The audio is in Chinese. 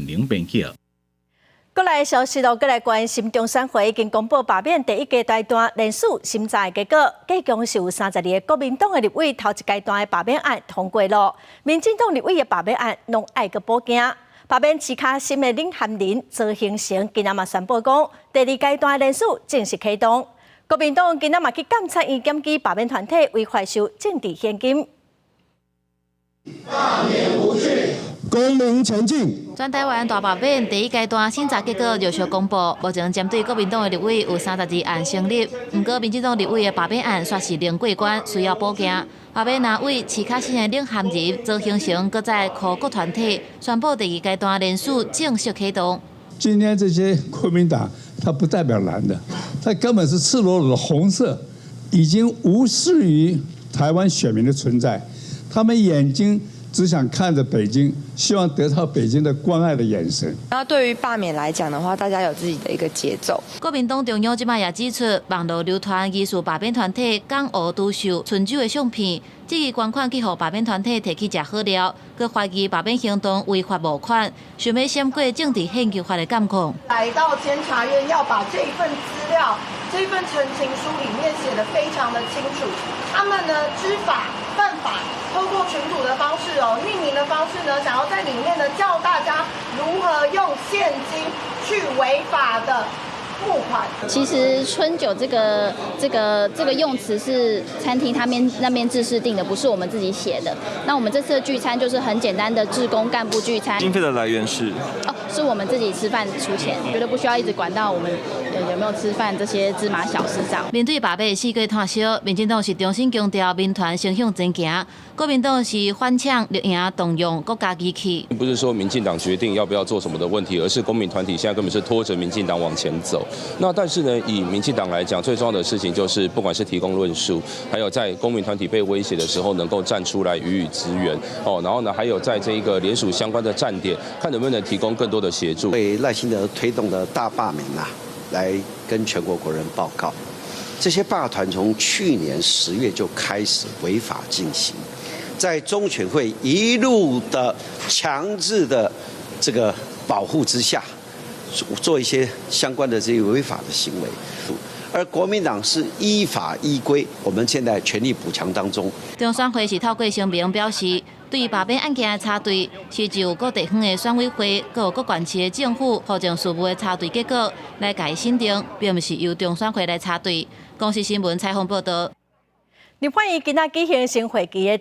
零变票。过来消息咯，过来关心中山会已经公布罢免第一阶段联署审查的结果，计共是有32个国民党的立委头一阶段的罢免案通过了，民进党立委的罢免案拢爱个补件。罢免市卡新的领涵人周兴成今仔嘛宣布讲，第二阶段联署正式启动。国民党今仔嘛去监察院检举罢免团体违法收政治现金。罢免无序，公民前进。全台湾大罢免第一阶段审查结果陆续公布，目前针对国民党的立委有32案成立，不过民进党立委的罢免案却是零过关，需要补件。罢免案为市卡新的领涵人周兴成，搁在跨国团体宣布第二阶段联署正式启动。今天这些国民党，它不代表蓝的，它根本是赤裸裸的红色，已经无视于台湾选民的存在，他们眼睛只想看着北京，希望得到北京的关爱的眼神。然后对于罢免来讲的话，大家有自己的一个节奏。国民党中央即摆也指出，网络流传疑似罢免团体港澳赌秀、春酒的相片，质疑捐款去互罢免团体摕去食好料，佮怀疑罢免行动违法无款，想要闪过政治献金法的监控。来到监察院要把这份资料、这份陈情书里面写得非常的清楚，他们呢知法犯法，透过群组的方式匿名的方式呢，想要在里面呢教大家如何用现金去违法的募款。其实春酒这个用词是餐厅那边制式定的，不是我们自己写的。那我们这次的聚餐就是很简单的志工干部聚餐。经费的来源是？是我们自己吃饭出钱，觉得不需要一直管到我们有没有吃饭这些芝麻小事上。面对罢免4月炭烧，民进党是重新强调民团双向前行，国民党是反抢绿营动用国家机器。不是说民进党决定要不要做什么的问题，而是公民团体现在根本是拖着民进党往前走。那但是呢，以民进党来讲，最重要的事情就是不管是提供论述，还有在公民团体被威胁的时候能够站出来予以支援然后呢，还有在这一个联署相关的站点，看能不能提供更多的协助。为赖清德推动的大罢免来跟全国国人报告，这些罢团从去年10月就开始违法进行，在中选会一路的强制的这个保护之下，做一些相关的这些违法的行为，而国民党是依法依规，我们现在全力补强当中。中选会是透过声明表示，对罢免案件的插队是就各地方的选委会、各县市的政府或者事务的插队结果来改审定，并不是由中选会来插队。公视新闻采访报道。立法院今仔举行新会期的